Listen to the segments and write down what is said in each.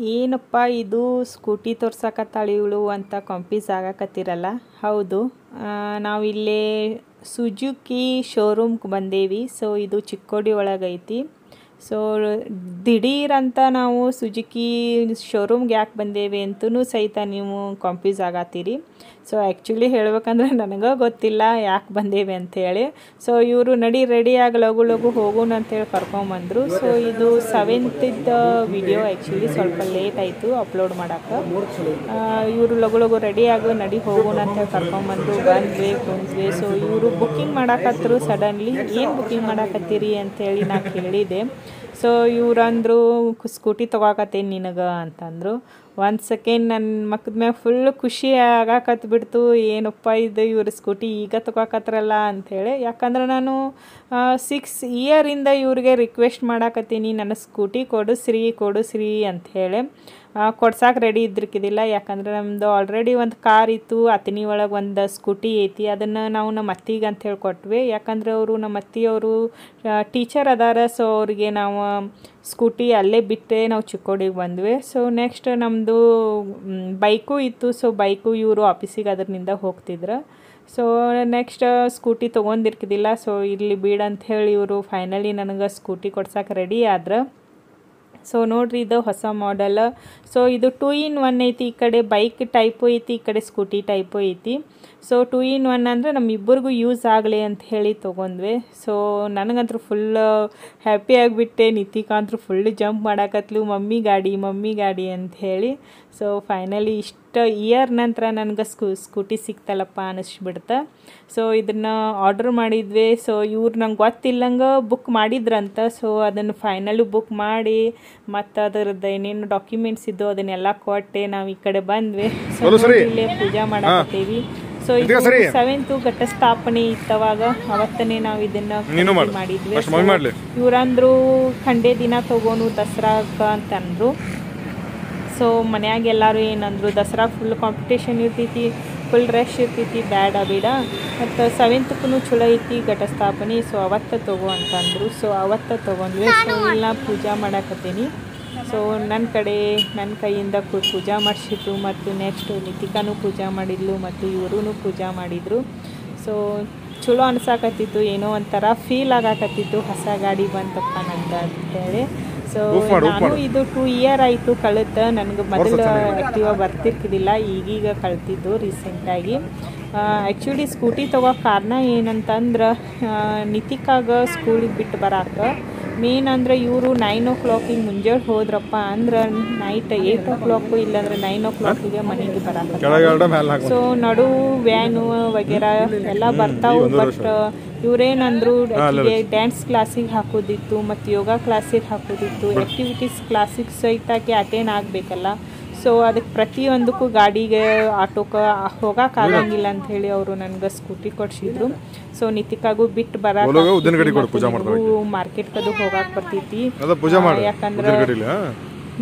ಏನಪ್ಪ ಇದು ಸ್ಕೂಟಿ ತೋರ್ಸಕತ್ತಾಳ ಇವಳು ಅಂತ ಕನ್ಫ್ಯೂಸ್ ಆಗಕತ್ತಿರಲ್ಲ. ಹೌದು, ನಾವಿಲ್ಲೇ ಸುಜುಕಿ ಶೋರೂಮ್ಗೆ ಬಂದೇವಿ. ಸೊ ಇದು ಚಿಕ್ಕೋಡಿ ಒಳಗೈತಿ. ಸೊ ದಿಢೀರಂತ ನಾವು ಸುಜುಕಿ ಶೋರೂಮ್ಗೆ ಯಾಕೆ ಬಂದೇವೆ ಅಂತೂ ಸಹಿತ ನೀವು ಕನ್ಫ್ಯೂಸ್ ಆಗತ್ತೀರಿ. ಸೊ ಆ್ಯಕ್ಚುಲಿ ಹೇಳ್ಬೇಕಂದ್ರೆ ನನಗೆ ಗೊತ್ತಿಲ್ಲ ಯಾಕೆ ಬಂದೇವೆ ಅಂಥೇಳಿ. ಸೊ ಇವರು ರೆಡಿಯಾಗಿ ಲಘು ಲಘು ಹೋಗೋಣ ಅಂತೇಳಿ ಕರ್ಕೊಂಬಂದರು. ಸೊ ಇದು 7th ವಿಡಿಯೋ. ಆ್ಯಕ್ಚುಲಿ ಸ್ವಲ್ಪ ಲೇಟ್ ಆಯಿತು ಅಪ್ಲೋಡ್ ಮಾಡೋಕ್ಕೆ. ಇವರು ಲಘು ಲಘು ರೆಡಿಯಾಗಿ ನಡಿ ಹೋಗೋಣ ಅಂತೇಳಿ ಕರ್ಕೊಂಬಂದು ಬಂದ್ವಿ. ಸೊ ಇವರು ಬುಕ್ಕಿಂಗ್ ಮಾಡಾಕತ್ತರು ಸಡನ್ಲಿ. ಏನು ಬುಕ್ಕಿಂಗ್ ಮಾಡಾಕತ್ತೀರಿ ಅಂಥೇಳಿ ನಾನು ಕೇಳಿದೆ. ಸೊ ಇವ್ರಂದ್ರು ಸ್ಕೂಟಿ ತೊಗೊಳಕತ್ತೇನು ನಿನಗೆ ಅಂತಂದರು. ಒಂದು ಸೆಕೆಂಡ್ ನನ್ನ ಮಕ್ಕದ ಮ್ಯಾಗ ಫುಲ್ ಖುಷಿ ಆಗಾಕತ್ಬಿಡ್ತು. ಏನಪ್ಪ ಇದು ಇವ್ರ ಸ್ಕೂಟಿ ಈಗ ತೊಗೊಳಕತ್ರಲ್ಲ ಅಂಥೇಳಿ. ಯಾಕಂದ್ರೆ ನಾನು 6 ಇಯರಿಂದ ಇವ್ರಿಗೆ ರಿಕ್ವೆಸ್ಟ್ ಮಾಡಾಕತ್ತೀನಿ, ನನ್ನ ಸ್ಕೂಟಿ ಕೊಡಿಸ್ರಿ ಅಂಥೇಳಿ. ಕೊಡ್ಸಕ್ಕೆ ರೆಡಿ ಇದ್ರಿಕಿದಿಲ್ಲ. ಯಾಕಂದ್ರೆ ನಮ್ಮದು ಆಲ್ರೆಡಿ ಒಂದು ಕಾರ್ ಇತ್ತು, ಅತನಿ ಒಳಗೆ ಒಂದು ಸ್ಕೂಟಿ ಐತಿ. ಅದನ್ನು ನಾವು ನಮ್ಮ ಅತ್ತಿಗೆ ಅಂಥೇಳಿ ಕೊಟ್ವಿ. ಯಾಕಂದ್ರೆ ಅವರು ನಮ್ಮ ಅತ್ತಿಯವರು ಟೀಚರ್ ಅದಾರ. ಸೊ ಅವ್ರಿಗೆ ನಾವು ಸ್ಕೂಟಿ ಅಲ್ಲೇ ಬಿಟ್ಟೆ ನಾವು ಚಿಕ್ಕೋಡಿಗೆ ಬಂದ್ವಿ. ಸೊ ನೆಕ್ಸ್ಟ್ ನಮ್ಮದು ಬೈಕು ಇತ್ತು. ಸೊ ಬೈಕು ಇವರು ಆಫೀಸಿಗೆ ಅದರಿಂದ ಹೋಗ್ತಿದ್ರು. ಸೊ ನೆಕ್ಸ್ಟ್ ಸ್ಕೂಟಿ ತೊಗೊಂಡಿರ್ಕಿದಿಲ್ಲ. ಸೊ ಇಲ್ಲಿ ಬೀಡ್ ಅಂಥೇಳಿ ಇವರು ಫೈನಲಿ ನನಗೆ ಸ್ಕೂಟಿ ಕೊಡ್ಸಕ್ಕೆ ರೆಡಿ ಆದ್ರೆ. ಸೊ ನೋಡ್ರಿ, ಇದು ಹೊಸ ಮಾಡೆಲ್. ಸೊ ಇದು 2 in 1 ಐತಿ. ಈ ಕಡೆ ಬೈಕ್ ಟೈಪು ಐತಿ, ಈ ಕಡೆ ಸ್ಕೂಟಿ ಟೈಪು ಐತಿ. ಸೊ 2 in 1 ಅಂದರೆ ನಮ್ಮಿಬ್ಬರಿಗೂ ಯೂಸ್ ಆಗಲಿ ಅಂತ ಹೇಳಿ ತೊಗೊಂಡ್ವಿ. ಸೊ ನನಗಂತೂ ಫುಲ್ ಹ್ಯಾಪಿ ಆಗಿಬಿಟ್ಟೆ. ನಿತಿಕಾ ಅಂತೂ ಫುಲ್ ಜಂಪ್ ಮಾಡಾಕತ್ಲು, ಮಮ್ಮಿ ಗಾಡಿ ಅಂತ ಹೇಳಿ. ಸೊ ಫೈನಲಿ ಇಷ್ಟು ಇಯರ್ ನಂತರ ನನಗೆ ಸ್ಕೂಟಿ ಸಿಕ್ತಲ್ಲಪ್ಪ ಅನ್ನಿಸ್ಬಿಡ್ತ. ಸೊ ಇದನ್ನು ಆರ್ಡ್ರ್ ಮಾಡಿದ್ವಿ. ಸೊ ಇವ್ರು ನಂಗೆ ಗೊತ್ತಿಲ್ಲಂಗೆ ಬುಕ್ ಮಾಡಿದ್ರಂತ. ಸೊ ಅದನ್ನು ಫೈನಲಿ ಬುಕ್ ಮಾಡಿ ಮತ್ತು ಅದರದ್ದು ಏನೇನು ಡಾಕ್ಯುಮೆಂಟ್ಸ್ ಇದ್ದು ಅದನ್ನೆಲ್ಲ ಕೊಟ್ಟೆ ನಾವು ಈ ಕಡೆ ಬಂದ್ವಿ. ಸೊ ಇಲ್ಲೇ ಪೂಜಾ ಮಾಡಾಕತ್ತೀವಿ. ಸೊ ಇದು 7th ಘಟಸ್ಥಾಪನೆ ಇತ್ತವಾಗ, ಅವತ್ತನೇ ನಾವು ಇದನ್ನು ಮಾಡಿದ್ವಿ. ಇವ್ರಂದ್ರು ಖಂಡೆ ದಿನ ತಗೋನು ದಸರಾಕ್ಕೆ ಅಂತಂದ್ರು. ಸೊ ಮನ್ಯಾಗ ಎಲ್ಲರೂ ಏನಂದ್ರು, ದಸರಾ ಫುಲ್ ಕಾಂಪಿಟೇಷನ್ ಇರ್ತೈತಿ, ಫುಲ್ ರಶ್ ಇರ್ತೈತಿ, ಬೇಡ ಮತ್ತು 7th ಚಲೋ ಐತಿ ಘಟಸ್ಥಾಪನೆ. ಸೊ ಅವತ್ತು ತಗೋ ಅಂತಂದರು. ಸೊ ಅವತ್ತು ತೊಗೊಂಡ್ವಿ. ಸೊ ಇಲ್ಲ ಪೂಜಾ ಮಾಡಾಕತ್ತೀನಿ. ಸೊ ನನ್ನ ಕೈಯಿಂದ ಪೂಜಾ ಮಾಡಿಸಿದ್ರು. ಮತ್ತು ನೆಕ್ಸ್ಟ್ ನಿತಿಕಾನು ಪೂಜಾ ಮಾಡಿದ್ಲು ಮತ್ತು ಇವರು ಪೂಜಾ ಮಾಡಿದರು. ಸೊ ಚಲೋ ಅನ್ಸಾಕತ್ತಿತ್ತು, ಏನೋ ಒಂಥರ ಫೀಲ್ ಆಗಾಕತ್ತಿತ್ತು, ಹೊಸ ಗಾಡಿ ಬಂತಪ್ಪ ನಂದು ಅಂತೇಳಿ. ಸೊ ನಾನು ಇದು 2 year ಆಯಿತು ಕಳೆದ. ನನಗೆ ಮೊದಲು ಆ್ಯಕ್ಟಿವಾ ಬರ್ತಿರ್ಕಿದಿಲ್ಲ, ಈಗೀಗ ಕಳ್ತಿದ್ದು ರೀಸೆಂಟಾಗಿ. ಆ್ಯಕ್ಚುಲಿ ಸ್ಕೂಟಿ ತೊಗೋಕ್ಕೆ ಕಾರಣ ಏನಂತಂದ್ರೆ, ನಿತಿಕಾಗ ಸ್ಕೂಲಿಗೆ ಬಿಟ್ಟು ಬರೋಕೆ ಮೇನ್ ಅಂದರೆ ಇವರು 9 o'clock ಮುಂಜಾನೆ ಹೋದ್ರಪ್ಪ ಅಂದ್ರೆ ನೈಟ್ 8 o'clock ಇಲ್ಲಾಂದ್ರೆ 9 o'clock ಮನೆಗೆ ಬರಕ್ಕೆ. ಸೊ ನಡು ವ್ಯಾನು ವಗೇರಾ ಎಲ್ಲ ಬರ್ತಾವೆ. ಬಟ್ ಇವ್ರೇನಂದ್ರು ಡ್ಯಾನ್ಸ್ ಕ್ಲಾಸಿಗೆ ಹಾಕೋದಿತ್ತು ಮತ್ತು ಯೋಗ ಕ್ಲಾಸಿಗೆ ಹಾಕೋದಿತ್ತು, ಆ್ಯಕ್ಟಿವಿಟೀಸ್ ಕ್ಲಾಸಿಗೆ ಸಹಿತಾಗಿ ಅಟೆಂಡ್ ಆಗಬೇಕಲ್ಲ. ಸೊ ಅದಕ್ಕೆ ಪ್ರತಿಯೊಂದಕ್ಕೂ ಗಾಡಿಗೆ ಆಟೋಕ್ಕೆ ಹೋಗೋಕ್ಕಾಗಂಗಿಲ್ಲ ಅಂಥೇಳಿ ಅವರು ನನಗೆ ಸ್ಕೂಟಿ ಕೊಡಿಸಿದ್ರು. ಸೊ ನಿತಿಕಾಗೂ ಬಿಟ್ಟು ಬರೋದು ಮಾರ್ಕೆಟ್ಗದು ಹೋಗಕ್ಕೆ ಬರ್ತೈತಿ. ಯಾಕಂದ್ರೆ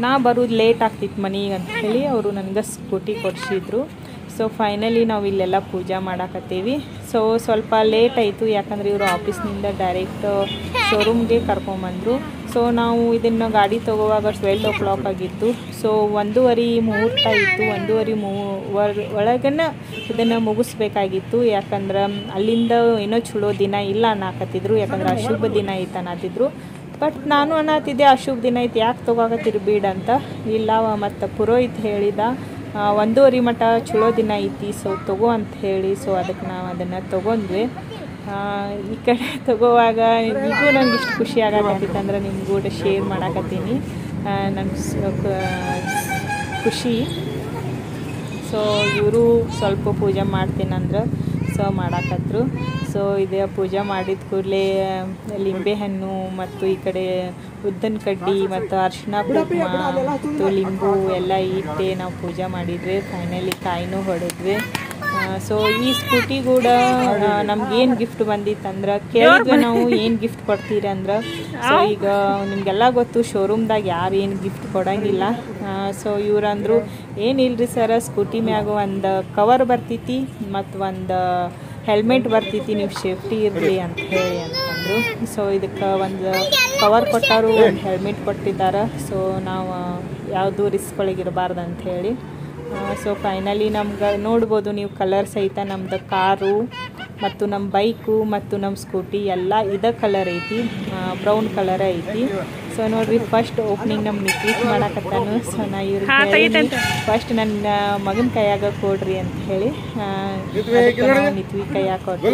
ನಾ ಬರೋದು ಲೇಟ್ ಆಗ್ತಿತ್ತು ಮನೆಗೆ ಅಂಥೇಳಿ ಅವರು ನನಗೆ ಸ್ಕೂಟಿ ಕೊಡಿಸಿದ್ರು. ಸೊ ಫೈನಲಿ ನಾವು ಇಲ್ಲೆಲ್ಲ ಪೂಜಾ ಮಾಡಾಕತ್ತೀವಿ. ಸೊ ಸ್ವಲ್ಪ ಲೇಟ್ ಆಯಿತು, ಯಾಕಂದರೆ ಇವರು ಆಫೀಸ್ನಿಂದ ಡೈರೆಕ್ಟ್ ಶೋರೂಮ್ಗೆ ಕರ್ಕೊಂಬಂದರು. ಸೊ ನಾವು ಇದನ್ನು ಗಾಡಿ ತೊಗೋವಾಗ 12 o'clock ಆಗಿತ್ತು. ಸೊ 1:15 ಮುಹೂರ್ತ ಇತ್ತು. 1:15 ಒಳಗನ್ನ ಇದನ್ನು ಮುಗಿಸ್ಬೇಕಾಗಿತ್ತು. ಯಾಕಂದ್ರೆ ಅಲ್ಲಿಂದ ಏನೋ ಚಲೋ ದಿನ ಇಲ್ಲ ಅನ್ನಕತ್ತಿದ್ರು, ಯಾಕಂದ್ರೆ ಅಶುಭ ದಿನ ಐತೆ ಅನ್ನತ್ತಿದ್ರು. ಬಟ್ ನಾನು ಅನ್ನತ್ತಿದ್ದೆ ಅಶುಭ ದಿನ ಐತೆ ಯಾಕೆ ತೊಗೋಕತ್ತಿರು ಬೀಡ್ ಅಂತ. ಇಲ್ಲ ಮತ್ತು ಪುರೋಹಿತ್ ಹೇಳಿದ 1:15 ಮಟ್ಟ ಚಲೋ ದಿನ ಐತಿ, ಸೊ ತಗೋ ಅಂತ ಹೇಳಿ. ಸೊ ಅದಕ್ಕೆ ನಾವು ಅದನ್ನು ತೊಗೊಂಡ್ವಿ. ಈ ಕಡೆ ತಗೋವಾಗ ಈಗೂ ನಂಗೆ ಇಷ್ಟು ಖುಷಿ ಆಗಕತ್ತಿತ್ತು ಅಂದ್ರೆ ನಿಮಗೂ ಶೇರ್ ಮಾಡಾಕತ್ತೀನಿ ನನ್ನ ಖುಷಿ. ಸೊ ಇವರು ಸ್ವಲ್ಪ ಪೂಜೆ ಮಾಡ್ತೀನಂದ್ರೆ ಸೊ ಮಾಡಾಕತ್ರು. ಸೊ ಇದೇ ಪೂಜೆ ಮಾಡಿದ ಕೂಡಲೇ ಲಿಂಬೆಹಣ್ಣು ಮತ್ತು ಈ ಕಡೆ ಉದ್ದನ ಕಡ್ಡಿ ಮತ್ತು ಅರಿಶಿನ ಕುಂಕುಮ ಮತ್ತು ಲಿಂಬು ಎಲ್ಲ ಇಟ್ಟೆ ನಾವು ಪೂಜೆ ಮಾಡಿದ್ವಿ. ಫೈನಲಿ ಕಾಯಿನೂ ಹೊಡೆದ್ವಿ. ಸೊ ಈ ಸ್ಕೂಟಿ ಕೂಡ ನಮ್ಗೇನು ಗಿಫ್ಟ್ ಬಂದಿತ್ತಂದ್ರೆ ಕೇಳಿದ್ವಿ ನಾವು, ಏನು ಗಿಫ್ಟ್ ಕೊಡ್ತೀರಿ ಅಂದ್ರೆ. ಸೊ ಈಗ ನಿಮಗೆಲ್ಲ ಗೊತ್ತು ಶೋರೂಮ್ದಾಗ ಯಾರು ಏನು ಗಿಫ್ಟ್ ಕೊಡೋಂಗಿಲ್ಲ. ಸೊ ಇವರಂದ್ರು ಏನಿಲ್ರಿ ಸರ್, ಸ್ಕೂಟಿ ಮ್ಯಾಗ ಒಂದು ಕವರ್ ಬರ್ತೈತಿ ಮತ್ತು ಒಂದು ಹೆಲ್ಮೆಟ್ ಬರ್ತೈತಿ, ನೀವು ಸೇಫ್ಟಿ ಇರಲಿ ಅಂತ ಹೇಳಿ ಅಂತಂದರು. ಸೊ ಇದಕ್ಕೆ ಒಂದು ಕವರ್ ಕೊಟ್ಟರು, ಒಂದು ಹೆಲ್ಮೆಟ್ ಕೊಟ್ಟಿದ್ದಾರೆ. ಸೊ ನಾವು ಯಾವುದು ರಿಸ್ಕ್ ಒಳಗಿರಬಾರ್ದು ಅಂಥೇಳಿ. ಸೊ ಫೈನಲಿ ನಮ್ಗೆ ನೋಡ್ಬೋದು ನೀವು ಕಲರ್ ಸಹಿತ ನಮ್ದು ಕಾರು ಮತ್ತು ನಮ್ಮ ಬೈಕು ಮತ್ತು ನಮ್ಮ ಸ್ಕೂಟಿ ಎಲ್ಲ ಇದೇ ಕಲರ್ ಐತಿ, ಬ್ರೌನ್ ಕಲರ್ ಐತಿ. ಸೊ ನೋಡ್ರಿ ಫಸ್ಟ್ ಓಪನಿಂಗ್ ನಮ್ಮ ನಿತ್ವಿಕ್ ಮಾಡಕತ್ತಾನು. ಸೊ ನಾ ಇವ್ರಿಗೆ ಫಸ್ಟ್ ನನ್ನ ಮಗನ ಕೈಯಾಗ ಕೊಡ್ರಿ ಅಂತ ಹೇಳಿ ನಿತ್ವಿಕ್ ಕೈಯಾಗ ಕೊಡ್ರಿ.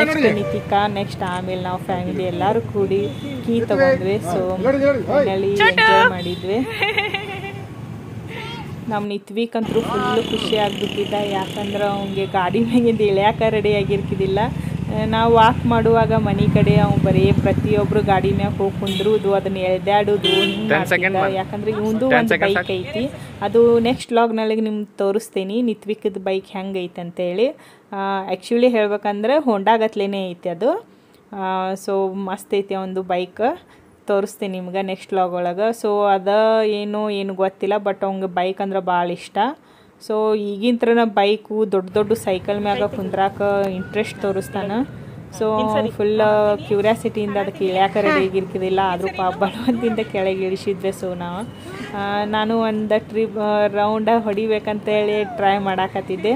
ನೆಕ್ಸ್ಟ್ ನಿತಿಕಾ, ನೆಕ್ಸ್ಟ್ ಆಮೇಲೆ ನಾವು ಫ್ಯಾಮಿಲಿ ಎಲ್ಲರೂ ಕೂಡಿ ಕೀ ತಗೊಂಡ್ವಿ. ಸೊ ಫೈನಲಿ ಎಂಜಾಯ್ ಮಾಡಿದ್ವಿ. ನಮ್ಮ ನಿತ್ವಿಕ್ ಅಂತೂ ಫುಲ್ಲು ಖುಷಿ ಆಗ್ಬಿಟ್ಟಿದ್ದ, ಯಾಕಂದ್ರೆ ಅವ್ನಿಗೆ ಗಾಡಿ ಮ್ಯಾಗಿಂದ ಇಳ್ಯಾಕ ರೆಡಿ ಆಗಿರ್ಕಿದಿಲ್ಲ. ನಾವು ವಾಕ್ ಮಾಡುವಾಗ ಮನೆ ಕಡೆ ಅವ್ನು ಬರೀ ಪ್ರತಿಯೊಬ್ಬರು ಗಾಡಿ ಮ್ಯಾಗ ಹೋಗಿ ಕುಂದ್ರುದು, ಅದನ್ನ ಎಳ್ದಾಡೋದು ಹಿಂಗೆ ಮಾಡ್ತಿದ್ದ. ಯಾಕಂದ್ರೆ ಇವಂದು ಒಂದು ಬೈಕ್ ಐತಿ, ಅದು ನೆಕ್ಸ್ಟ್ ವ್ಲಾಗ್ನಲ್ಲಿ ನಿಮ್ಗೆ ತೋರಿಸ್ತೀನಿ ನಿತ್ವಿಕದ ಬೈಕ್ ಹೆಂಗೆ ಐತೆ ಅಂತೇಳಿ. ಆ್ಯಕ್ಚುಲಿ ಹೇಳ್ಬೇಕಂದ್ರೆ ಹೋಂಡಾಗತ್ಲೇನೆ ಐತಿ ಅದು. ಸೊ ಮಸ್ತ್ ಐತಿ ಒಂದು ಬೈಕ್, ತೋರಿಸ್ತೀನಿ ನಿಮ್ಗೆ ನೆಕ್ಸ್ಟ್ ವ್ಲಾಗ್ ಒಳಗೆ. ಸೊ ಅದ ಏನು ಗೊತ್ತಿಲ್ಲ, ಬಟ್ ಅವ್ಗೆ ಬೈಕ್ ಅಂದ್ರೆ ಭಾಳ ಇಷ್ಟ. ಸೊ ಈಗಿನ ಥರನ ಬೈಕು ದೊಡ್ಡ ದೊಡ್ಡ ಸೈಕಲ್ ಮ್ಯಾಗ ಕುಂದ್ರಾಕ ಇಂಟ್ರೆಸ್ಟ್ ತೋರಿಸ್ತಾನೆ. ಸೊ ಫುಲ್ ಕ್ಯೂರಿಯಾಸಿಟಿಯಿಂದ ಅದಕ್ಕೆ ಇಳ್ಯಾಕ ರೆಡಿ ಆಗಿರ್ಕಿದಿಲ್ಲ, ಆದರೂ ಬಲವಂತಿಂದ ಕೆಳಗೆ ಇಳಿಸಿದ್ವಿ. ಸೊ ನಾನು ಒಂದು ರೌಂಡ ಹೊಡಿಬೇಕಂತೇಳಿ ಟ್ರೈ ಮಾಡಾಕತ್ತಿದ್ದೆ,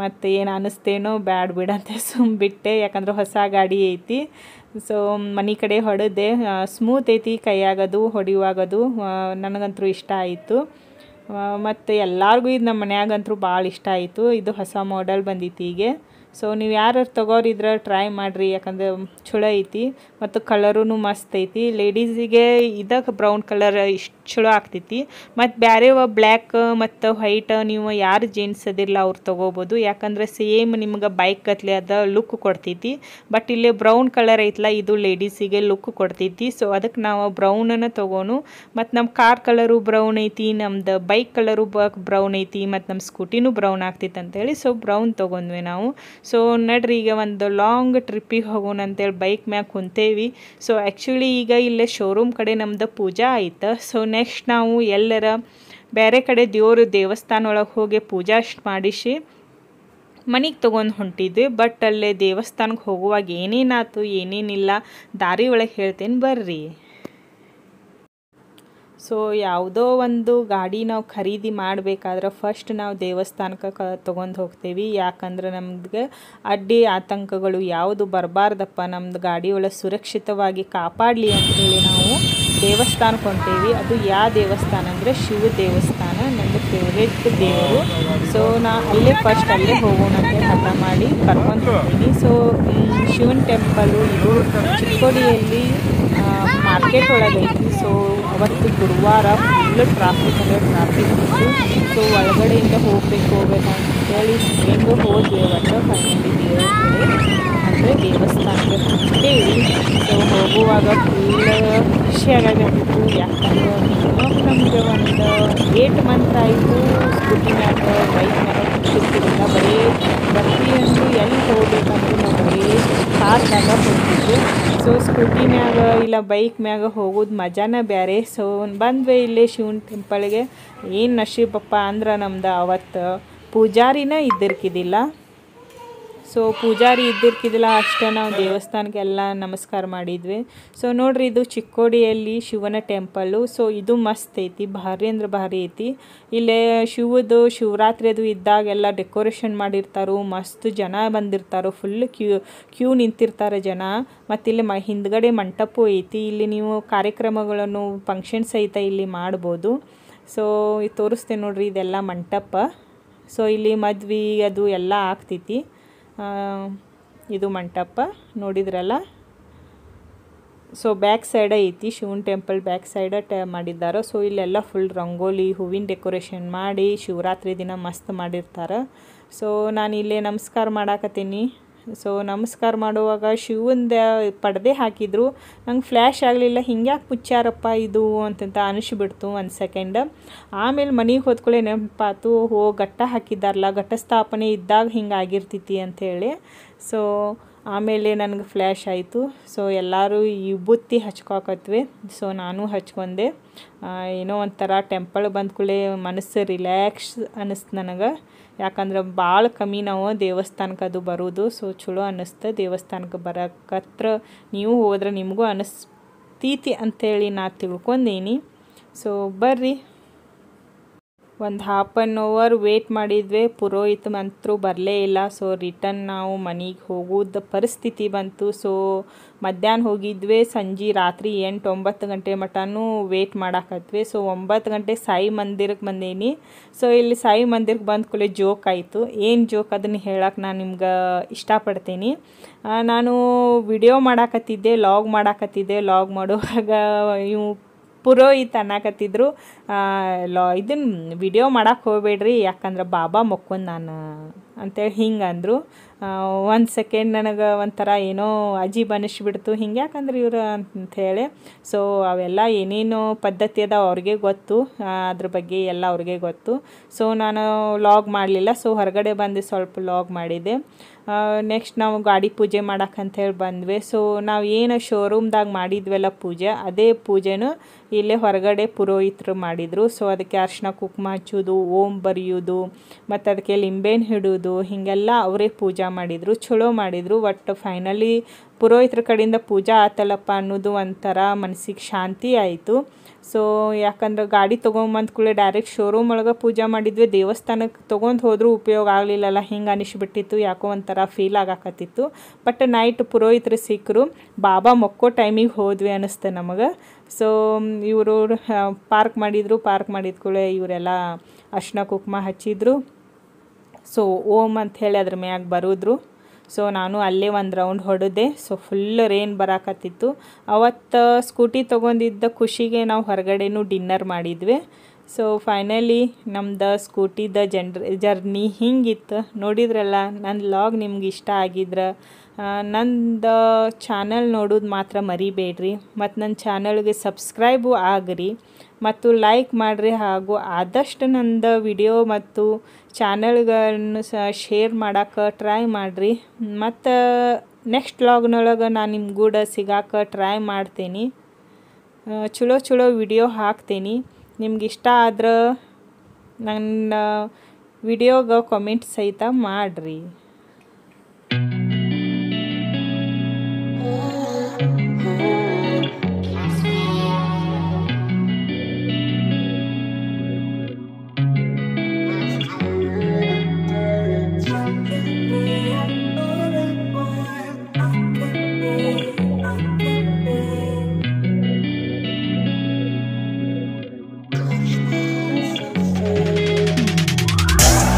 ಮತ್ತು ಏನು ಅನ್ನಿಸ್ತೇನೋ ಬ್ಯಾಡ್ ಬಿಡಂತೆ ಬಿಟ್ಟೆ, ಯಾಕಂದ್ರೆ ಹೊಸ ಗಾಡಿ ಐತಿ. ಸೊ ಮನೆ ಕಡೆ ಹೊಡೆದೆ, ಸ್ಮೂತ್ ಐತಿ ಕೈಯಾಗದು ಹೊಡಿಯುವಾಗದು, ನನಗಂತೂ ಇಷ್ಟ ಆಯಿತು. ಮತ್ತು ಎಲ್ಲರಿಗೂ ಇದು ನಮ್ಮ ಮನ್ಯಾಗಂತೂ ಭಾಳ ಇಷ್ಟ ಆಯಿತು. ಇದು ಹೊಸ ಮಾಡೆಲ್ ಬಂದಿತ್ತು ಹೀಗೆ. ಸೊ ನೀವು ಯಾರು ತಗೋರಿದ್ರೆ ಟ್ರೈ ಮಾಡಿರಿ, ಯಾಕಂದರೆ ಚಲೋ ಐತಿ ಮತ್ತು ಕಲರೂ ಮಸ್ತ್ ಐತಿ. ಲೇಡೀಸಿಗೆ ಇದಕ್ಕೆ ಬ್ರೌನ್ ಕಲರ್ ಇಷ್ಟು ಚಲೋ ಆಗ್ತೈತಿ. ಮತ್ತು ಬೇರೆ ಬ್ಲ್ಯಾಕ್ ಮತ್ತು ವೈಟ್ ನೀವು ಯಾರು ಜೀನ್ಸ್ ಅದಿರಲ್ಲ ಅವ್ರು ತೊಗೋಬೋದು, ಯಾಕಂದರೆ ಸೇಮ್ ನಿಮ್ಗೆ ಬೈಕ್ ಗತ್ಲೆ ಅದ ಲುಕ್ ಕೊಡ್ತೈತಿ. ಬಟ್ ಇಲ್ಲಿ ಬ್ರೌನ್ ಕಲರ್ ಐತಲ್ಲ, ಇದು ಲೇಡೀಸಿಗೆ ಲುಕ್ ಕೊಡ್ತೈತಿ. ಸೊ ಅದಕ್ಕೆ ನಾವು ಬ್ರೌನನ್ನು ತೊಗೋನು. ಮತ್ತು ನಮ್ಮ ಕಾರ್ ಕಲರು ಬ್ರೌನ್ ಐತಿ, ನಮ್ದು ಬೈಕ್ ಕಲರು ಬ್ರೌನ್ ಐತಿ, ಮತ್ತು ನಮ್ಮ ಸ್ಕೂಟಿನೂ ಬ್ರೌನ್ ಆಗ್ತೈತಿ ಅಂತೇಳಿ ಸೊ ಬ್ರೌನ್ ತೊಗೊಂಡ್ವಿ ನಾವು. ಸೊ ನಡ್ರಿ ಈಗ ಒಂದು ಲಾಂಗ್ ಟ್ರಿಪ್ಪಿಗೆ ಹೋಗೋಣ ಅಂತೇಳಿ ಬೈಕ್ ಮ್ಯಾಗ ಕುಂತೇವಿ. ಸೊ ಆ್ಯಕ್ಚುಲಿ ಈಗ ಇಲ್ಲೇ ಶೋರೂಮ್ ಕಡೆ ನಮ್ದು ಪೂಜಾ ಆಯ್ತು. ಸೊ ನೆಕ್ಸ್ಟ್ ನಾವು ಎಲ್ಲರ ಬೇರೆ ಕಡೆ ದೇವಸ್ಥಾನ ಒಳಗೆ ಹೋಗಿ ಪೂಜಾ ಮಾಡಿಸಿ ಮನೆಗೆ ತೊಗೊಂಡು ಹೊಂಟಿದ್ವಿ. ಬಟ್ ಅಲ್ಲೇ ದೇವಸ್ಥಾನಕ್ಕೆ ಹೋಗುವಾಗ ಏನೇನಾಯ್ತು ಏನೇನಿಲ್ಲ ದಾರಿ ಒಳಗೆ ಹೇಳ್ತೇನೆ ಬರ್ರಿ. ಸೊ ಯಾವುದೋ ಒಂದು ಗಾಡಿ ನಾವು ಖರೀದಿ ಮಾಡಬೇಕಾದ್ರೆ ಫಸ್ಟ್ ನಾವು ದೇವಸ್ಥಾನಕ್ಕೆ ತೊಗೊಂಡು ಹೋಗ್ತೇವೆ, ಯಾಕಂದ್ರೆ ನಮ್ಗೆ ಅಡ್ಡಿ ಆತಂಕಗಳು ಯಾವುದು ಬರಬಾರ್ದಪ್ಪ, ನಮ್ದು ಗಾಡಿ ಒಳಗೆ ಸುರಕ್ಷಿತವಾಗಿ ಕಾಪಾಡಲಿ ಅಂಥೇಳಿ ನಾವು ದೇವಸ್ಥಾನಕ್ಕೆ ಹೊಂಟೇವಿ. ಅದು ಯಾವ ದೇವಸ್ಥಾನ ಅಂದರೆ ಶಿವ ದೇವಸ್ಥಾನ, ನನ್ನ ಫೇವ್ರೇಟ್ ದೇವರು. ಸೊ ನಾ ಅಲ್ಲೇ ಫಸ್ಟ್ ಅಲ್ಲೇ ಹೋಗೋಣ ಅಂತ ಹಠ ಮಾಡಿ ಕರ್ಕೊಂಡು ಹೋಗ್ತೀನಿ. ಸೊ ಶಿವನ ಟೆಂಪಲು ಇದು ಚಿಕ್ಕೋಡಿಯಲ್ಲಿ ಮಾರ್ಕೆಟ್ ಒಳಗೆ ಐತಿ. ಸೊ ಅವತ್ತು ಗುರುವಾರ ಫುಲ್ ಟ್ರಾಫಿಕ್ ಅಂದರೆ ಟ್ರಾಫಿಕ್ ಇತ್ತು. ಸೊ ಒಳಗಡೆಯಿಂದ ಹೋಗ್ಬೇಕು ಅಂತೇಳಿ ಹೆಂಗೆ ಹೋದ್ವಿ. ಅವತ್ತು ಫೈನಲಿ ದೇವ್ರ ಕಡೆ ಅಂದರೆ ದೇವಸ್ಥಾನಕ್ಕೆ ಹೋಗ್ತೇವೆ. ಸೊ ಹೋಗುವಾಗ ಫುಲ್ ಖುಷಿಯಾಗತ್ತಿತ್ತು, ಯಾಕಂದ್ರೆ ಮಿನಿಮಮ್ ನಮಗೆ ಒಂದು 8 ಮಂತ್ ಆಯಿತು ಸ್ಕೂಟಿ ಮ್ಯಾಗ ಬೈಕ್ ಮ್ಯಾಗ ಕೂತಿರ್ತಿರಲಿಲ್ಲ. ಬರೀ ಪ್ರತಿಯೊಂದು ಎಲ್ಲಿ ಹೋಗ್ಬೇಕಂದ್ರೂ ನಾವು ಬರೀ ಕಾರ್ನಾಗ ಹೋಗ್ತಿದ್ವಿ. ಸೊ ಸ್ಕೂಟಿ ಮ್ಯಾಗ ಇಲ್ಲ ಬೈಕ್ ಮ್ಯಾಗ ಹೋಗೋದು ಮಜಾನ ಬೇರೆ. ಸೊ ಬಂದ್ವಿ ಇಲ್ಲೇ ಶಿವನ ಟೆಂಪಲ್ಗೆ. ಏನು ನಶೀಬಪ್ಪ ಅಂದ್ರೆ ನಮ್ದು ಅವತ್ತು ಪೂಜಾರಿನ ಇದ್ದಿರ್ಕಿದಿಲ್ಲ. ಸೊ ಪೂಜಾರಿ ಇದ್ದಿರ್ಕಿದಿಲ್ಲ ಅಷ್ಟೇ ನಾವು ದೇವಸ್ಥಾನಕ್ಕೆಲ್ಲ ನಮಸ್ಕಾರ ಮಾಡಿದ್ವಿ. ಸೊ ನೋಡ್ರಿ ಇದು ಚಿಕ್ಕೋಡಿಯಲ್ಲಿ ಶಿವನ ಟೆಂಪಲ್ಲು. ಸೊ ಇದು ಮಸ್ತ್ ಐತಿ, ಭಾರಿ ಅಂದ್ರೆ ಭಾರಿ ಐತಿ. ಇಲ್ಲೇ ಶಿವರಾತ್ರಿ ಅದು ಇದ್ದಾಗೆಲ್ಲ ಡೆಕೋರೇಷನ್ ಮಾಡಿರ್ತಾರೋ, ಮಸ್ತ್ ಜನ ಬಂದಿರ್ತಾರೋ, ಫುಲ್ ಕ್ಯೂ ನಿಂತಿರ್ತಾರೆ ಜನ. ಮತ್ತು ಇಲ್ಲಿ ಹಿಂದ್ಗಡೆ ಮಂಟಪ ಐತಿ, ಇಲ್ಲಿ ನೀವು ಕಾರ್ಯಕ್ರಮಗಳನ್ನು ಫಂಕ್ಷನ್ಸ್ ಸಹಿತ ಇಲ್ಲಿ ಮಾಡ್ಬೋದು. ಸೊ ತೋರಿಸ್ತೇನೆ ನೋಡ್ರಿ, ಇದೆಲ್ಲ ಮಂಟಪ. ಸೊ ಇಲ್ಲಿ ಮದ್ವೆ ಅದು ಎಲ್ಲ ಆಗ್ತೈತಿ. ಇದು ಮಂಟಪ ನೋಡಿದ್ರಲ್ಲ. ಸೊ ಬ್ಯಾಕ್ ಸೈಡ್ ಐತಿ ಶಿವನ ಟೆಂಪಲ್, ಬ್ಯಾಕ್ ಸೈಡ ಮಾಡಿದ್ದಾರೆ. ಸೊ ಇಲ್ಲೆಲ್ಲ ಫುಲ್ ರಂಗೋಲಿ ಹೂವಿನ ಡೆಕೋರೇಷನ್ ಮಾಡಿ ಶಿವರಾತ್ರಿ ದಿನ ಮಸ್ತ್ ಮಾಡಿರ್ತಾರೆ. ಸೊ ನಾನು ಇಲ್ಲೇ ನಮಸ್ಕಾರ ಮಾಡಾಕತ್ತೀನಿ. ಸೊ ನಮಸ್ಕಾರ ಮಾಡುವಾಗ ಶಿವಂದ ಪಡ್ದೆ ಹಾಕಿದ್ರು, ನಂಗೆ ಫ್ಲ್ಯಾಶ್ ಆಗಲಿಲ್ಲ, ಹಿಂಗ್ಯಾಕೆ ಮುಚ್ಚಾರಪ್ಪ ಇದು ಅಂತಂತ ಅನಿಸ್ಬಿಡ್ತು ಒಂದು ಸೆಕೆಂಡ್. ಆಮೇಲೆ ಮನೆಗೆ ಹೋದ್ಕೊಳ್ಳೆ ನೆನಪಾತು, ಘಟ್ಟ ಹಾಕಿದ್ದಾರಲ್ಲ, ಘಟ್ಟ ಸ್ಥಾಪನೆ ಇದ್ದಾಗ ಹಿಂಗೆ ಆಗಿರ್ತೈತಿ ಅಂಥೇಳಿ. ಸೊ ಆಮೇಲೆ ನನಗೆ ಫ್ಲ್ಯಾಶ್ ಆಯಿತು. ಸೊ ಎಲ್ಲರೂ ಈ ಬುತ್ತಿ ಹಚ್ಕೊಕತ್ವಿ. ಸೊ ನಾನು ಹಚ್ಕೊಂಡೆ. ಏನೋ ಒಂಥರ ಟೆಂಪಲ್ ಬಂದ ಕೂಡಲೇ ಮನಸ್ಸು ರಿಲ್ಯಾಕ್ಸ್ ಅನ್ನಿಸ್ತು ನನಗೆ, ಯಾಕಂದ್ರೆ ಭಾಳ ಕಮ್ಮಿ ನಾವು ದೇವಸ್ಥಾನಕ್ಕೆ ಅದು ಬರೋದು. ಸೊ ಚಲೋ ಅನ್ನಿಸ್ತು ದೇವಸ್ಥಾನಕ್ಕೆ ಬರೋಕತ್ರ. ನೀವು ಹೋದ್ರೆ ನಿಮಗೂ ಅನ್ನಿಸ್ತೈತಿ ಅಂಥೇಳಿ ನಾ ತಿಳ್ಕೊಂಡೀನಿ. ಸೊ ಬರ್ರಿ ಒಂದು ಹಾಫ್ ಆನ್ ಅವರ್ ವೇಟ್ ಮಾಡಿದ್ವಿ, ಪುರೋಹಿತ ಮಂತ್ರು ಬರಲೇ ಇಲ್ಲ. ಸೊ ರಿಟರ್ನ್ ನಾವು ಮನೆಗೆ ಹೋಗೋದು ಪರಿಸ್ಥಿತಿ ಬಂತು. ಸೊ ಮಧ್ಯಾಹ್ನ ಹೋಗಿದ್ವಿ, ಸಂಜೆ ರಾತ್ರಿ 8-9 ಗಂಟೆ ಮಟನೂ ವೇಟ್ ಮಾಡಾಕತ್ವಿ. ಸೊ 9 ಗಂಟೆ ಸಾಯಿ ಮಂದಿರಕ್ಕೆ ಬಂದೀನಿ. ಸೊ ಇಲ್ಲಿ ಸಾಯಿ ಮಂದಿರಕ್ಕೆ ಬಂದ ಕೂಡಲೇ ಜೋಕ್ ಆಯಿತು. ಏನು ಜೋಕ್ ಅದನ್ನು ಹೇಳಕ್ಕೆ ನಾನು ನಿಮ್ಗೆ ಇಷ್ಟಪಡ್ತೀನಿ. ನಾನು ವಿಡಿಯೋ ಮಾಡಾಕತ್ತಿದ್ದೆ, ಲಾಗ್ ಮಾಡುವಾಗ ಇವು ಪುರೋಹಿತ ಅನ್ನಕತ್ತಿದ್ರು, ಇದನ್ನು ವಿಡಿಯೋ ಮಾಡಕ್ಕೆ ಹೋಗ್ಬೇಡ್ರಿ, ಯಾಕಂದ್ರೆ ಬಾಬಾ ಮೊಕ್ಕೊಂದು ನಾನು ಅಂತೇಳಿ ಹಿಂಗೆ ಅಂದರು. ಒಂದು ಸೆಕೆಂಡ್ ನನಗೆ ಒಂಥರ ಏನೋ ಅಜೀಬ್ ಅನ್ನಿಸ್ಬಿಡ್ತು, ಹಿಂಗೆ ಯಾಕಂದ್ರೆ ಇವರು ಅಂಥೇಳಿ. ಸೊ ಅವೆಲ್ಲ ಏನೇನು ಪದ್ಧತಿ ಅದ ಅವ್ರಿಗೆ ಗೊತ್ತು, ಅದ್ರ ಬಗ್ಗೆ ಎಲ್ಲ ಅವ್ರಿಗೆ ಗೊತ್ತು. ಸೊ ನಾನು ಲಾಗ್ ಮಾಡಲಿಲ್ಲ. ಸೊ ಹೊರಗಡೆ ಬಂದು ಸ್ವಲ್ಪ ಲಾಗ್ ಮಾಡಿದೆ. ನೆಕ್ಸ್ಟ್ ನಾವು ಗಾಡಿ ಪೂಜೆ ಮಾಡಕ್ಕಂಥೇಳಿ ಬಂದ್ವಿ. ಸೊ ನಾವು ಏನು ಶೋರೂಮ್ದಾಗ ಮಾಡಿದ್ವಲ್ಲ ಪೂಜೆ, ಅದೇ ಪೂಜೆನೂ ಇಲ್ಲೇ ಹೊರಗಡೆ ಪುರೋಹಿತರು ಮಾಡಿದರು. ಸೊ ಅದಕ್ಕೆ ಅರ್ಶಿನ ಕುಂಕುಮ ಹಚ್ಚೋದು, ಓಂ ಬರೆಯೋದು, ಮತ್ತು ಅದಕ್ಕೆ ಲಿಂಬೆಹಣ್ಣು ಹಿಡೋದು, ಹೀಗೆಲ್ಲ ಅವರೇ ಪೂಜೆ ಮಾಡಿದರು. ಚಲೋ ಮಾಡಿದರು. ಒಟ್ಟು ಫೈನಲಿ ಪುರೋಹಿತರ ಕಡೆಯಿಂದ ಪೂಜೆ ಆತಲ್ಲಪ್ಪ ಅನ್ನೋದು ಒಂಥರ ಮನಸ್ಸಿಗೆ ಶಾಂತಿ ಆಯಿತು. ಸೊ ಯಾಕಂದ್ರೆ ಗಾಡಿ ತೊಗೊಂಬಂದ ಕೂಡಲೇ ಡೈರೆಕ್ಟ್ ಶೋರೂಮ್ ಒಳಗೆ ಪೂಜೆ ಮಾಡಿದ್ವಿ, ದೇವಸ್ಥಾನಕ್ಕೆ ತೊಗೊಂಡು ಹೋದರೂ ಉಪಯೋಗ ಆಗಲಿಲ್ಲಲ್ಲ, ಹಿಂಗೆ ಅನಿಸ್ಬಿಟ್ಟಿತ್ತು. ಯಾಕೋ ಒಂಥರ ಫೀಲ್ ಆಗಾಕತ್ತಿತ್ತು. ಬಟ್ ನೈಟ್ ಪುರೋಹಿತರು ಸಿಕ್ಕರು, ಬಾಬಾ ಮೊಕ್ಕೋ ಟೈಮಿಗೆ ಹೋದ್ವಿ ಅನ್ನಿಸ್ತು ನಮಗೆ. ಸೊ ಇವರು ಪಾರ್ಕ್ ಮಾಡಿದ ಕೂಡಲೇ ಇವರೆಲ್ಲ ಅರ್ಶಿನ ಕುಂಕುಮ ಹಚ್ಚಿದ್ರು. ಸೊ ಓಂ ಅಂಥೇಳಿ ಅದ್ರ ಮ್ಯಾಗ ಬರೋದ್ರು. ಸೊ ನಾನು ಅಲ್ಲೇ ಒಂದು ರೌಂಡ್ ಹೊಡೆದೆ. ಸೊ ಫುಲ್ ರೇನ್ ಬರಾಕತ್ತಿತ್ತು. ಅವತ್ತು ಸ್ಕೂಟಿ ತೊಗೊಂಡಿದ್ದ ಖುಷಿಗೆ ನಾವು ಹೊರಗಡೆನೂ ಡಿನ್ನರ್ ಮಾಡಿದ್ವಿ. ಸೊ ಫೈನಲಿ ನಮ್ದು ಸ್ಕೂಟಿದ ಜರ್ನಿ ಹಿಂಗಿತ್ತು. ನೋಡಿದ್ರಲ್ಲ, ನನ್ನ ಲಾಗ್ ನಿಮ್ಗೆ ಇಷ್ಟ ಆಗಿದ್ರೆ ನಂದು ಚಾನಲ್ ನೋಡೋದು ಮಾತ್ರ ಮರಿಬೇಡ್ರಿ. ಮತ್ತು ನನ್ನ ಚಾನಲ್ಗೆ ಸಬ್ಸ್ಕ್ರೈಬು ಆಗ್ರಿ ಮತ್ತು ಲೈಕ್ ಮಾಡಿರಿ. ಹಾಗೂ ಆದಷ್ಟು ನಂದು ವಿಡಿಯೋ ಮತ್ತು ಚಾನಲ್ಗಳನ್ನು ಶೇರ್ ಮಾಡೋಕ್ಕೆ ಟ್ರೈ ಮಾಡಿರಿ. ಮತ್ತು ನೆಕ್ಸ್ಟ್ ವ್ಲಾಗ್ನೊಳಗೆ ನಾನು ನಿಮ್ಮ ಕೂಡ ಸಿಗಾಕ ಟ್ರೈ ಮಾಡ್ತೀನಿ. ಚಲೋ ವಿಡಿಯೋ ಹಾಕ್ತೀನಿ. ನಿಮ್ಗೆ ಇಷ್ಟ ಆದ್ರೆ ನನ್ನ ವಿಡಿಯೋಗೆ ಕಾಮೆಂಟ್ ಸಹಿತ ಮಾಡಿರಿ.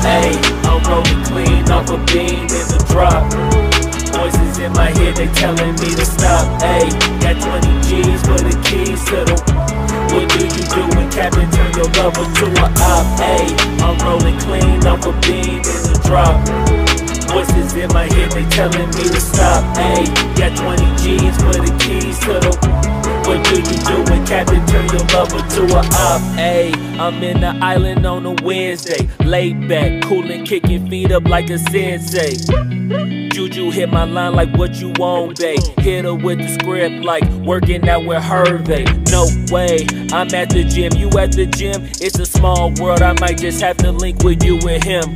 Hey, I'm rolling clean off a beam in the drop. Voices in my head, they telling me to stop. Hey, got 20 G's for the keys to the. What do you do when Captain turn your lover to a op? Hey, I'm rolling clean off a beam in the drop. Voices in my head, they telling me to stop. Hey, got 20 G's for the keys to the. What do you do when Captain turn your lover to a op? Hey, I'm in the island on a Wednesday, laid back, coolin', kicking feet up like a sensei. Juju hit my line like what you want, babe. Hit her with the script like working out with Hervey. No way, I'm at the gym, you at the gym. It's a small world, I might just have to link with you and him.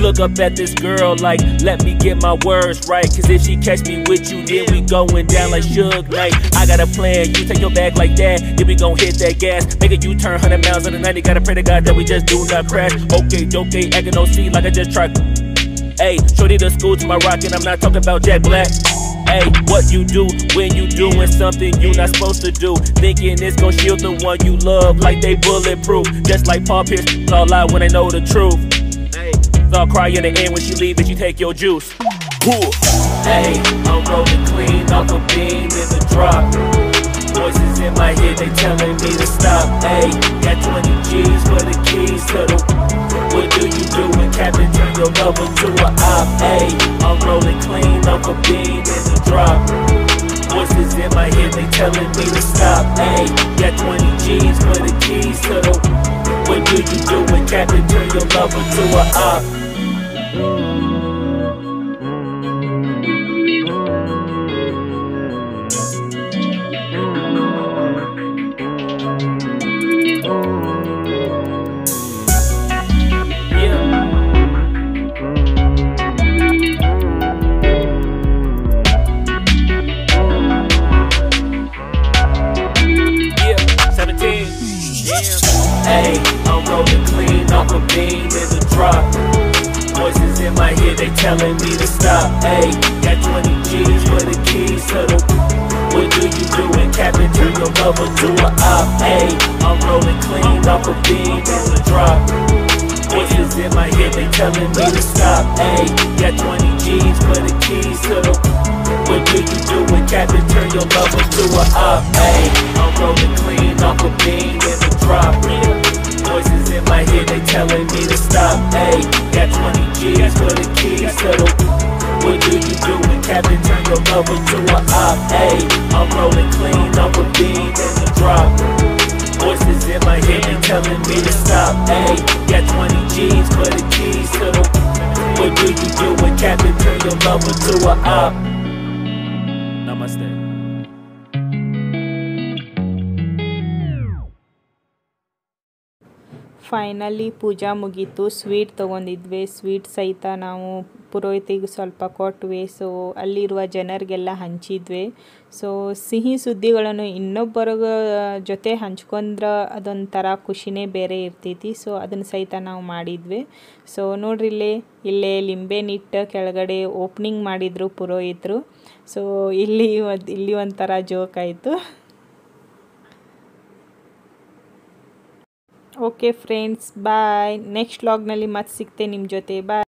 Look up at this girl like, let me get my words right. Cause if she catch me with you, then we going down like Suge Knight. I got a plan, you take your bag like that, then we gon' hit that gas. Make a U-turn 100 miles in the night, gotta pray to God that we just do not crash. Okay, acting no C like I just tried. Hey, shorty the school to my rock and I'm not talking about Jack Black. Hey, what you do when you doing something you not supposed to do? Thinking it's gon' shield the one you love like they bulletproof. Just like Paul Pierce, all lie when they know the truth. Hey, I'll cry in the end when she leave and she take your juice. Hey, I'm rolling clean off a beam in the drop. Voices in my head, they telling me to stop. Hey, got 20 G's for the keys to the. What do you do when Captain turn your lover to a op? Hey, I'm rolling clean off a beam in the drop. Voices in my head, they telling me to stop. Hey, got 20 G's for the keys to the. What do you do when Captain turn your lover to a op? Ayy, I'm rolling clean off a bean in the drop. Voices in my head, they telling me to stop. Ayy, got 20 G's for the keys to the. What do you do when Captain turn your lover to a op? Ayy, I'm rolling clean off a bean in the drop. Voices in my head, they telling me to stop. Ayy, got 20 G's for the keys to the. What do you do when Captain turn your lover to a op? Ayy, I'm rolling clean off a bean in the drop. Voices in my head, they telling me to stop. Ayy, got 20 G's for the keys to the. What do you do when Captain turn your lover to a op? Ayy, I'm rolling clean off a bean in the drop. Voices in my head, they telling me to stop. Ayy, got 20 G's for the keys to the. What do you do when Captain turn your lover to a op? Namaste. Finally puja ಮುಗೀತು. Sweet ತೊಗೊಂಡಿದ್ವಿ. Sweet ಸಹಿತ ನಾವು ಪುರೋಹಿತಿಗೆ ಸ್ವಲ್ಪ ಕೊಟ್ವಿ. So ಅಲ್ಲಿರುವ ಜನರಿಗೆಲ್ಲ ಹಂಚಿದ್ವಿ. So ಸಿಹಿ ಸುದ್ದಿಗಳನ್ನು ಇನ್ನೊಬ್ಬರ ಜೊತೆ ಹಂಚ್ಕೊಂಡ್ರೆ ಅದೊಂಥರ ಖುಷಿನೇ ಬೇರೆ ಇರ್ತೈತಿ. ಸೊ ಅದನ್ನು ಸಹಿತ ನಾವು ಮಾಡಿದ್ವಿ. ಸೊ ನೋಡ್ರಿ ಇಲ್ಲೇ ಲಿಂಬೆನಿಟ್ಟು ಕೆಳಗಡೆ ಓಪನಿಂಗ್ ಮಾಡಿದರು ಪುರೋಹಿತರು. ಸೊ ಇಲ್ಲಿ ಒಂಥರ ಜೋಕ್ ಆಯಿತು. ಓಕೆ ಫ್ರೆಂಡ್ಸ್, ಬಾಯ್. ನೆಕ್ಸ್ಟ್ ವ್ಲಾಗ್ನಲ್ಲಿ ಮತ್ತೆ ಸಿಗ್ತೆ ನಿಮ್ಮ ಜೊತೆ. ಬಾಯ್.